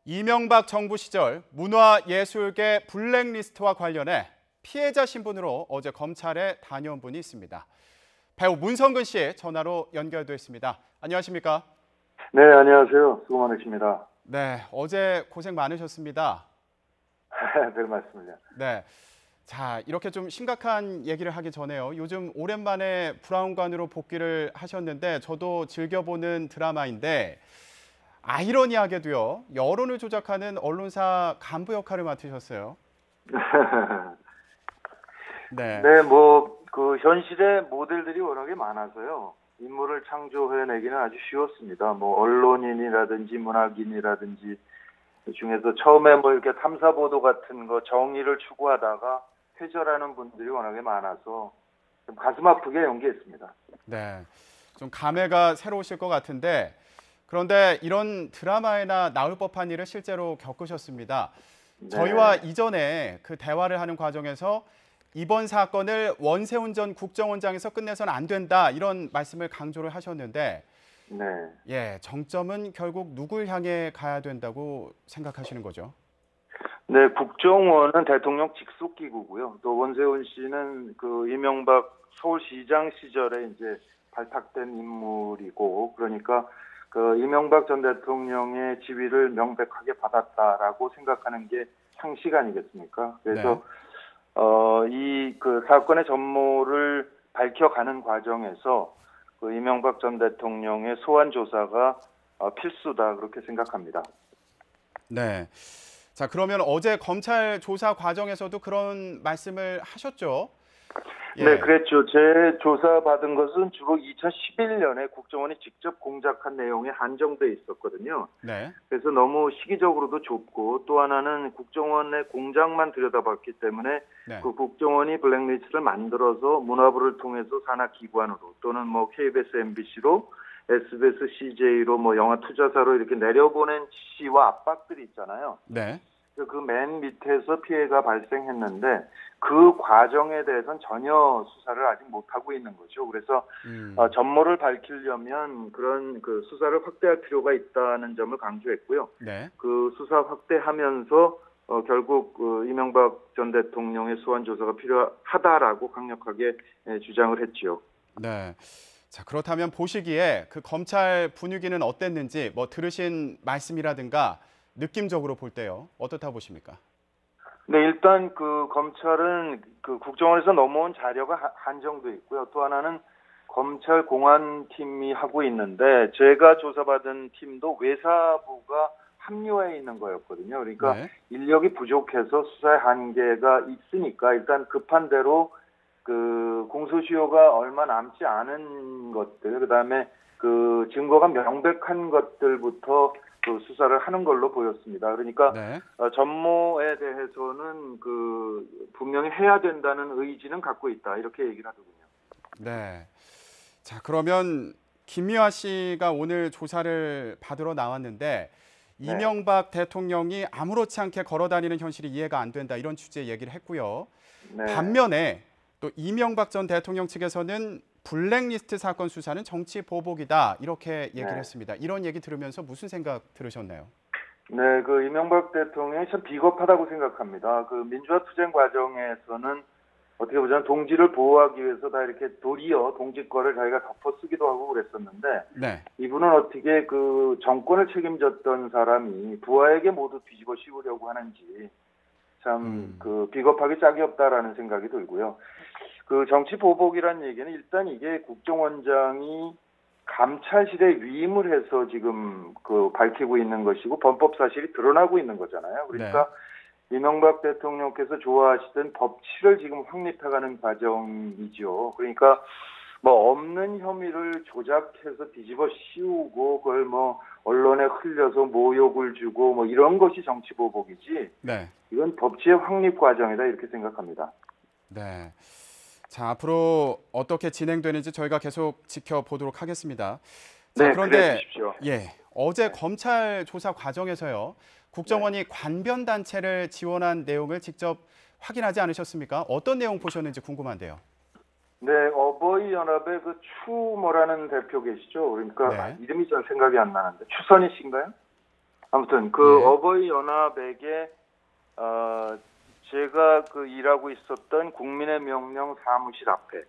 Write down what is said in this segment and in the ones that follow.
이명박 정부 시절 문화예술계 블랙리스트와 관련해 피해자 신분으로 어제 검찰에 다녀온 분이 있습니다. 배우 문성근 씨 전화로 연결됐습니다. 안녕하십니까? 네, 안녕하세요. 수고 많으십니다. 네, 어제 고생 많으셨습니다. 별 말씀을요. 네, 자 이렇게 좀 심각한 얘기를 하기 전에요. 요즘 오랜만에 브라운관으로 복귀를 하셨는데 저도 즐겨보는 드라마인데 아이러니하게도요. 여론을 조작하는 언론사 간부 역할을 맡으셨어요. 네. 네, 그 현실의 모델들이 워낙에 많아서요. 인물을 창조해내기는 아주 쉬웠습니다. 언론인이라든지 문학인이라든지 중에서 처음에 이렇게 탐사보도 같은 거 정의를 추구하다가 회절하는 분들이 워낙에 많아서 좀 가슴 아프게 연기했습니다. 네. 좀 감회가 새로우실 것 같은데 그런데 이런 드라마에나 나올 법한 일을 실제로 겪으셨습니다. 네. 저희와 이전에 그 대화를 하는 과정에서 이번 사건을 원세훈 전 국정원장에서 끝내서는 안 된다 이런 말씀을 강조를 하셨는데 네. 정점은 결국 누굴 향해 가야 된다고 생각하시는 거죠? 네, 국정원은 대통령 직속 기구고요. 또 원세훈 씨는 그 이명박 서울시장 시절에 이제 발탁된 인물이고, 그러니까 그 이명박 전 대통령의 지위를 명백하게 받았다라고 생각하는 게 상식 아니겠습니까? 그래서 이 그 사건의 전모를 밝혀가는 과정에서 그 이명박 전 대통령의 소환 조사가 필수다 그렇게 생각합니다. 네. 자, 그러면 어제 검찰 조사 과정에서도 그런 말씀을 하셨죠? 예. 네, 그랬죠. 제 조사 받은 것은 주로 2011년에 국정원이 직접 공작한 내용에 한정돼 있었거든요. 네. 그래서 너무 시기적으로도 좁고 또 하나는 국정원의 공작만 들여다봤기 때문에 네. 그 국정원이 블랙리스트를 만들어서 문화부를 통해서 산하기관으로 또는 KBS, MBC로 SBS, CJ로 영화 투자사로 이렇게 내려보낸 지시와 압박들이 있잖아요. 네. 그 맨 밑에서 피해가 발생했는데 그 과정에 대해서는 전혀 수사를 아직 못하고 있는 거죠. 그래서 전모를 밝히려면 그런 그 수사를 확대할 필요가 있다는 점을 강조했고요. 네. 그 수사 확대하면서 결국 그 이명박 전 대통령의 소환 조사가 필요하다라고 강력하게 주장을 했지요. 네. 자, 그렇다면 보시기에 그 검찰 분위기는 어땠는지 들으신 말씀이라든가 느낌적으로 볼 때요. 어떻다 보십니까? 네, 일단 그 검찰은 그 국정원에서 넘어온 자료가 한정돼 있고요. 또 하나는 검찰 공안팀이 하고 있는데 제가 조사받은 팀도 외사부가 합류해 있는 거였거든요. 그러니까 네. 인력이 부족해서 수사의 한계가 있으니까 일단 급한 대로 그 공소시효가 얼마 남지 않은 것들, 그다음에 그 증거가 명백한 것들부터 그 수사를 하는 걸로 보였습니다. 그러니까 네. 전모에 대해서는 그 분명히 해야 된다는 의지는 갖고 있다 이렇게 얘기를 하더군요. 네. 자, 그러면 김미화 씨가 오늘 조사를 받으러 나왔는데 이명박 대통령이 아무렇지 않게 걸어다니는 현실이 이해가 안 된다 이런 취지의 얘기를 했고요. 네. 반면에 또 이명박 전 대통령 측에서는 블랙리스트 사건 수사는 정치 보복이다 이렇게 얘기를 했습니다. 이런 얘기 들으면서 무슨 생각 들으셨나요? 네, 그 이명박 대통령이 참 비겁하다고 생각합니다. 그 민주화 투쟁 과정에서는 어떻게 보자면 동지를 보호하기 위해서 다 이렇게 도리어 동지권을 자기가 덮어쓰기도 하고 그랬었는데 네. 이분은 어떻게 그 정권을 책임졌던 사람이 부하에게 모두 뒤집어 씌우려고 하는지 참 그 비겁하기 짝이 없다라는 생각이 들고요. 그 정치 보복이란 얘기는 일단 이게 국정원장이 감찰실에 위임을 해서 지금 그 밝히고 있는 것이고 범법 사실이 드러나고 있는 거잖아요. 그러니까 이명박 대통령께서 좋아하시던 법치를 지금 확립해가는 과정이죠. 그러니까 없는 혐의를 조작해서 뒤집어 씌우고 그걸 언론에 흘려서 모욕을 주고 이런 것이 정치 보복이지. 네. 이건 법치의 확립 과정이다 이렇게 생각합니다. 네. 자, 앞으로 어떻게 진행되는지 저희가 계속 지켜보도록 하겠습니다. 자, 네, 그런데 그래 주십시오. 어제 검찰 조사 과정에서요. 국정원이 관변 단체를 지원한 내용을 직접 확인하지 않으셨습니까? 어떤 내용 보셨는지 궁금한데요. 네, 어버이연합의 그 추모라는 대표 계시죠? 그러니까 네. 이름이 잘 생각이 안 나는데 추선희 씨인가요? 아무튼 그 네. 어버이 연합에게 제가 그 일하고 있었던 국민의 명령 사무실 앞에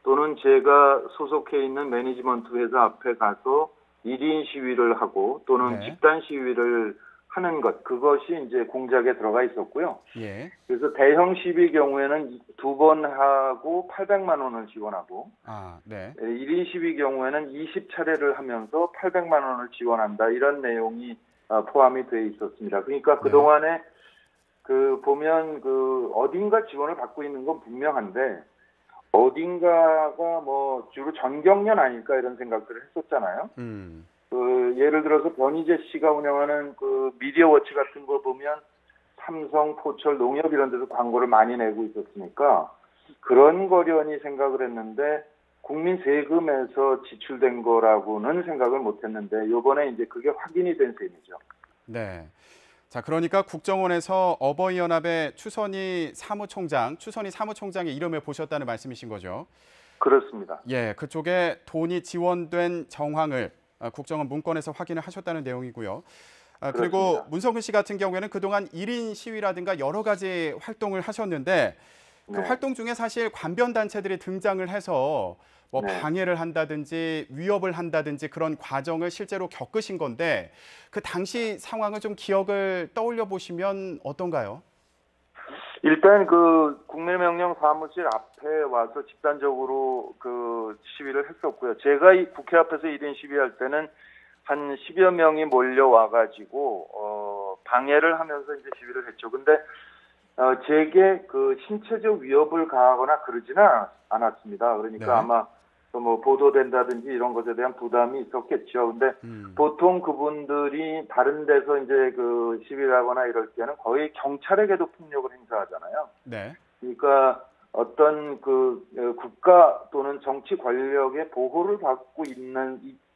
또는 제가 소속해 있는 매니지먼트 회사 앞에 가서 1인 시위를 하고 또는 네. 집단 시위를 하는 것, 그것이 이제 공작에 들어가 있었고요. 예. 그래서 대형 시위 경우에는 2번 하고 800만 원을 지원하고 아, 네. 1인 시위 경우에는 20차례를 하면서 800만 원을 지원한다. 이런 내용이 포함이 돼 있었습니다. 그러니까 네. 그동안에 그 보면 그 어딘가 지원을 받고 있는 건 분명한데 어딘가가 뭐 주로 전경련 아닐까 이런 생각들을 했었잖아요. 그 예를 들어서 버니제 씨가 운영하는 그 미디어워치 같은 거 보면 삼성, 포철, 농협 이런 데서 광고를 많이 내고 있었으니까 그런 거려니 생각을 했는데 국민 세금에서 지출된 거라고는 생각을 못 했는데 요번에 이제 그게 확인이 된 셈이죠. 네. 자, 그러니까 국정원에서 어버이연합의 추선희 사무총장의 이름을 보셨다는 말씀이신 거죠? 그렇습니다. 예, 그쪽에 돈이 지원된 정황을 국정원 문건에서 확인을 하셨다는 내용이고요. 그리고 그렇습니다. 문성근 씨 같은 경우에는 그동안 1인 시위라든가 여러 가지 활동을 하셨는데 그 네. 활동 중에 사실 관변 단체들이 등장을 해서 뭐 네. 방해를 한다든지 위협을 한다든지 그런 과정을 실제로 겪으신 건데 그 당시 상황을 좀 기억을 떠올려 보시면 어떤가요? 일단 그 국민명령 사무실 앞에 와서 집단적으로 그 시위를 했었고요. 제가 이 국회 앞에서 1인 시위할 때는 한 10여 명이 몰려와 가지고 방해를 하면서 이제 시위를 했죠. 근데 제게 그 신체적 위협을 가하거나 그러지는 않았습니다. 그러니까 네. 아마 뭐 보도된다든지 이런 것에 대한 부담이 있었겠죠. 근데 보통 그분들이 다른 데서 이제 그 시위를 하거나 이럴 때는 거의 경찰에게도 폭력을 행사하잖아요. 네. 그러니까 어떤 그 국가 또는 정치 권력의 보호를 받고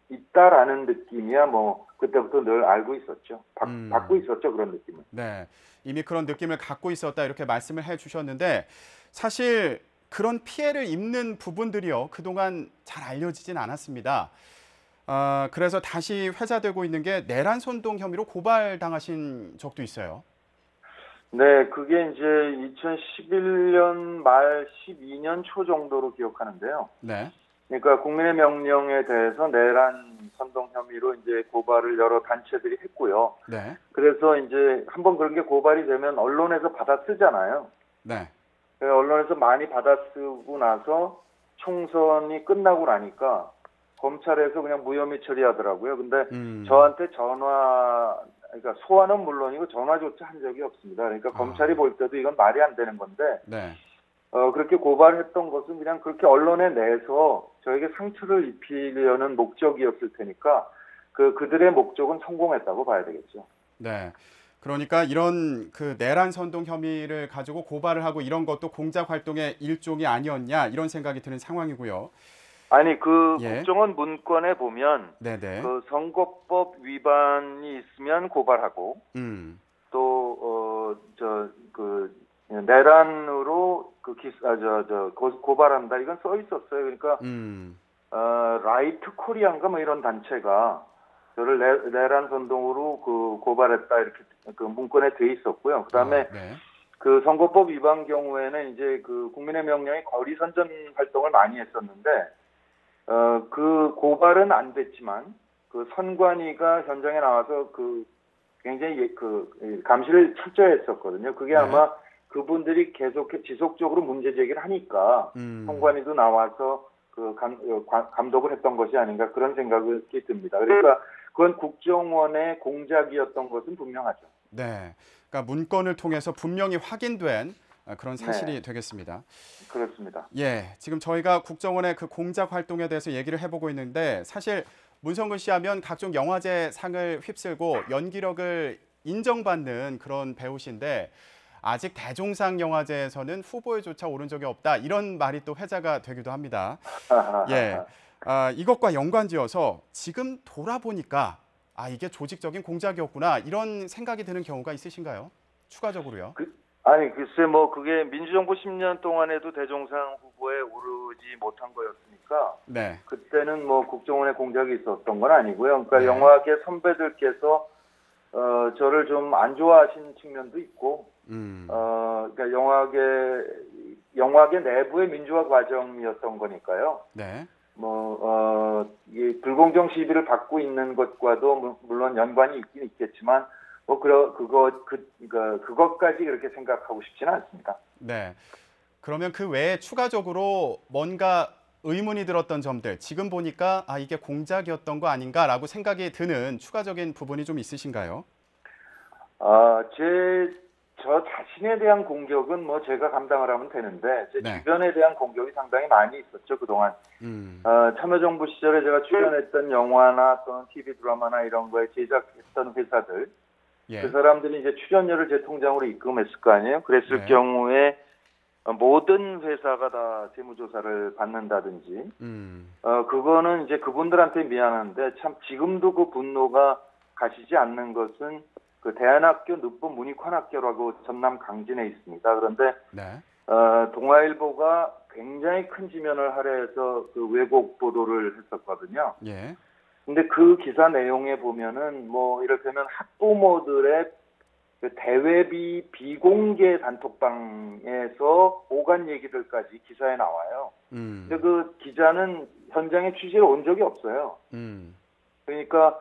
있다라는 느낌이야 뭐 그때부터 늘 알고 있었죠. 받고 있었죠, 그런 느낌을. 네. 이미 그런 느낌을 갖고 있었다 이렇게 말씀을 해 주셨는데 사실 그런 피해를 입는 부분들이요. 그동안 잘 알려지진 않았습니다. 그래서 다시 회자되고 있는 게 내란 선동 혐의로 고발당하신 적도 있어요. 네, 그게 이제 2011년 말 12년 초 정도로 기억하는데요. 네. 그러니까 국민의 명령에 대해서 내란 선동 혐의로 이제 고발을 여러 단체들이 했고요. 네. 그래서 이제 한번 그런 게 고발이 되면 언론에서 받아쓰잖아요. 네. 언론에서 많이 받아쓰고 나서 총선이 끝나고 나니까 검찰에서 그냥 무혐의 처리하더라고요. 근데 저한테 그러니까 소환은 물론이고 전화조차 한 적이 없습니다. 그러니까 검찰이 볼 때도 이건 말이 안 되는 건데 네. 그렇게 고발했던 것은 그냥 그렇게 언론에 내서 저에게 상처를 입히려는 목적이었을 테니까 그들의 목적은 성공했다고 봐야 되겠죠. 네. 그러니까 이런 그 내란 선동 혐의를 가지고 고발을 하고 이런 것도 공작 활동의 일종이 아니었냐 이런 생각이 드는 상황이고요. 아니 그 예. 국정원 문건에 보면 네네. 그 선거법 위반이 있으면 고발하고 또 내란으로 고발한다 이건 써 있었어요. 그러니까 라이트 코리안가 뭐 이런 단체가 저를 내란 선동으로 그 고발했다 이렇게 그 문건에 돼 있었고요. 그다음에 네. 그 선거법 위반 경우에는 이제 그 국민의 명령이 거리 선전 활동을 많이 했었는데 그 고발은 안 됐지만 그 선관위가 현장에 나와서 그 굉장히 그 감시를 철저히 했었거든요. 그게 네. 아마 그분들이 지속적으로 문제 제기를 하니까 선관위도 나와서 그 감독을 했던 것이 아닌가 그런 생각이 듭니다. 그러니까 그건 국정원의 공작이었던 것은 분명하죠. 네. 그러니까 문건을 통해서 분명히 확인된 그런 사실이 네. 되겠습니다. 그렇습니다. 예, 지금 저희가 국정원의 그 공작 활동에 대해서 얘기를 해보고 있는데 사실 문성근 씨 하면 각종 영화제 상을 휩쓸고 연기력을 인정받는 그런 배우신데 아직 대종상 영화제에서는 후보에조차 오른 적이 없다 이런 말이 또 회자가 되기도 합니다. 예, 이것과 연관지어서 지금 돌아보니까 이게 조직적인 공작이었구나 이런 생각이 드는 경우가 있으신가요? 추가적으로요. 글쎄 뭐 그게 민주정부 10년 동안에도 대종상 후보에 오르지 못한 거였으니까 그때는 뭐 국정원의 공작이 있었던 건 아니고요. 그러니까 네. 영화계 선배들께서 저를 좀 안 좋아하신 측면도 있고, 음. 그러니까 영화계 내부의 민주화 과정이었던 거니까요. 네. 이 불공정 시비를 받고 있는 것과도 물론 연관이 있긴 있겠지만, 그것까지 그렇게 생각하고 싶지는 않습니다. 네. 그러면 그 외에 추가적으로 뭔가 의문이 들었던 점들, 지금 보니까 아, 이게 공작이었던 거 아닌가라고 생각이 드는 추가적인 부분이 좀 있으신가요? 저 자신에 대한 공격은 뭐 제가 감당을 하면 되는데, 제 네. 주변에 대한 공격이 상당히 많이 있었죠, 그동안. 음. 참여정부 시절에 제가 출연했던 영화나 또는 TV 드라마나 이런 거에 제작했던 회사들, 예. 그 사람들이 이제 출연료를 제 통장으로 입금했을 거 아니에요? 그랬을 네. 경우에 모든 회사가 다 세무조사를 받는다든지, 그거는 이제 그분들한테 미안한데 참 지금도 그 분노가 가시지 않는 것은 그 대안학교 늦법 문익환학교라고 전남 강진에 있습니다. 그런데 네. 동아일보가 굉장히 큰 지면을 할애해서 그 왜곡 보도를 했었거든요. 예. 근데 그 기사 내용에 보면은 뭐 이를테면 학부모들의 그 대외비 비공개 단톡방에서 오간 얘기들까지 기사에 나와요. 근데 그 기자는 현장에 취재를 온 적이 없어요. 그러니까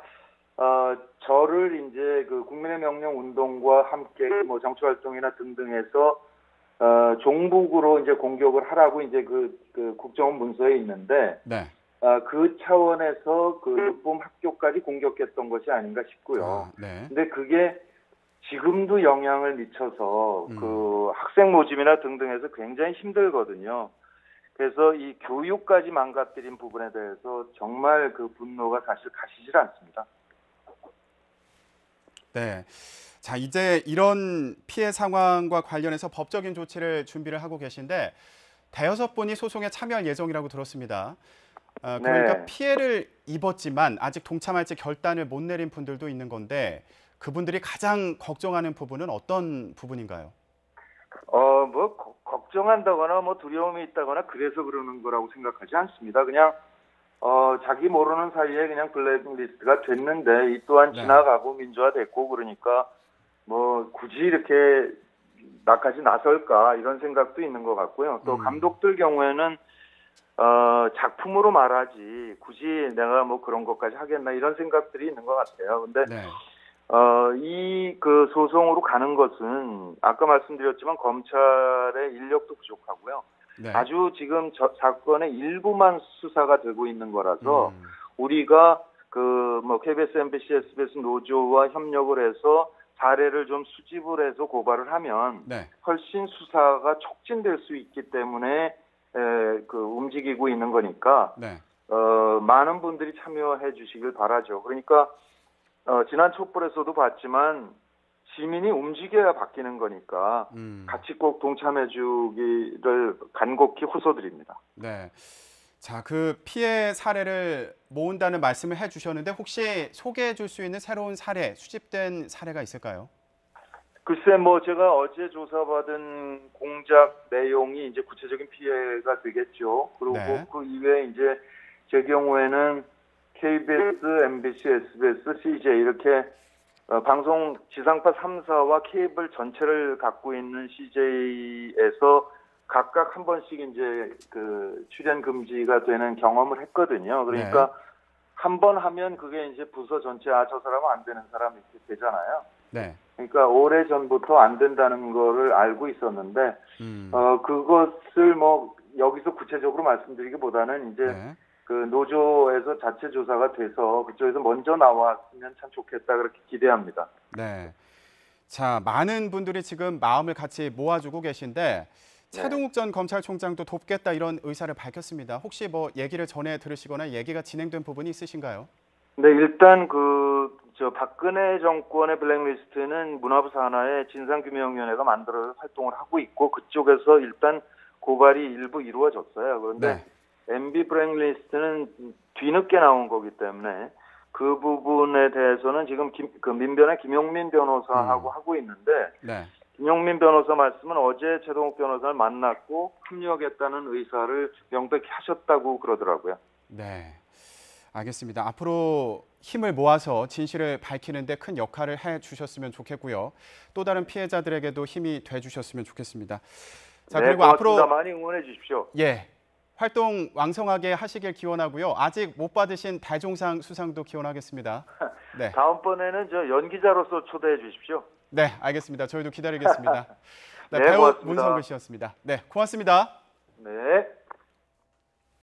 저를 이제 그 국민의 명령 운동과 함께 뭐 정치 활동이나 등등해서 종북으로 이제 공격을 하라고 이제 그 국정원 문서에 있는데 네. 그 차원에서 그 육범 학교까지 공격했던 것이 아닌가 싶고요. 네. 근데 그게 지금도 영향을 미쳐서 그 학생 모집이나 등등해서 굉장히 힘들거든요. 그래서 이 교육까지 망가뜨린 부분에 대해서 정말 그 분노가 사실 가시질 않습니다. 네. 자, 이제 이런 피해 상황과 관련해서 법적인 조치를 준비를 하고 계신데 대여섯 분이 소송에 참여할 예정이라고 들었습니다. 그러니까 네. 피해를 입었지만 아직 동참할지 결단을 못 내린 분들도 있는 건데 그분들이 가장 걱정하는 부분은 어떤 부분인가요? 걱정한다거나 뭐 두려움이 있다거나 그래서 그러는 거라고 생각하지 않습니다. 그냥 자기 모르는 사이에 그냥 블랙리스트가 됐는데 이 또한 네. 지나가고 민주화됐고 그러니까 뭐 굳이 이렇게 나까지 나설까 이런 생각도 있는 것 같고요. 또 감독들 경우에는 작품으로 말하지 굳이 내가 뭐 그런 것까지 하겠나 이런 생각들이 있는 것 같아요. 근데 네. 이 그 소송으로 가는 것은 아까 말씀드렸지만 검찰의 인력도 부족하고요. 네. 아주 지금 사건의 일부만 수사가 되고 있는 거라서 우리가 그 뭐 KBS, MBC, SBS 노조와 협력을 해서 사례를 좀 수집을 해서 고발을 하면 네. 훨씬 수사가 촉진될 수 있기 때문에 그 움직이고 있는 거니까 네. 많은 분들이 참여해 주시길 바라죠. 그러니까 지난 촛불에서도 봤지만 시민이 움직여야 바뀌는 거니까 같이 꼭 동참해 주기를 간곡히 호소드립니다. 네. 자, 그 피해 사례를 모은다는 말씀을 해주셨는데 혹시 소개해 줄 수 있는 새로운 사례, 수집된 사례가 있을까요? 글쎄, 뭐 제가 어제 조사받은 공작 내용이 이제 구체적인 피해가 되겠죠. 그리고 네. 그 이외에 이제 제 경우에는 KBS, MBC, SBS, CJ 이렇게 방송 지상파 3사와 케이블 전체를 갖고 있는 CJ에서 각각 한 번씩 이제 그 출연 금지가 되는 경험을 했거든요. 그러니까 한 번 하면 그게 이제 부서 전체 저 사람은 안 되는 사람 이렇게 되잖아요. 네. 그러니까 오래 전부터 안 된다는 거를 알고 있었는데 그것을 뭐 여기서 구체적으로 말씀드리기보다는 이제 네. 그 노조에서 자체 조사가 돼서 그쪽에서 먼저 나왔으면 참 좋겠다 그렇게 기대합니다. 네. 자, 많은 분들이 지금 마음을 같이 모아주고 계신데 차동욱 전 검찰총장도 돕겠다 이런 의사를 밝혔습니다. 혹시 뭐 얘기를 전해 들으시거나 얘기가 진행된 부분이 있으신가요? 네, 일단 박근혜 정권의 블랙리스트는 문화부 산하의 진상규명위원회가 만들어 활동을 하고 있고 그쪽에서 일단 고발이 일부 이루어졌어요. 그런데 MB 블랙리스트는 뒤늦게 나온 거기 때문에 그 부분에 대해서는 지금 그 민변의 김용민 변호사하고 하고 있는데 네. 김용민 변호사 말씀은 어제 최동욱 변호사를 만났고 협력하겠다는 의사를 명백히 하셨다고 그러더라고요. 네. 알겠습니다. 앞으로 힘을 모아서 진실을 밝히는 데 큰 역할을 해주셨으면 좋겠고요. 또 다른 피해자들에게도 힘이 돼주셨으면 좋겠습니다. 자, 네, 그리고 고맙습니다. 앞으로 많이 응원해 주십시오. 예, 활동 왕성하게 하시길 기원하고요. 아직 못 받으신 달종상 수상도 기원하겠습니다. 네, 다음번에는 저 연기자로서 초대해 주십시오. 네, 알겠습니다. 저희도 기다리겠습니다. 네, 네, 배우 고맙습니다. 문성근 씨였습니다. 네, 고맙습니다. 네.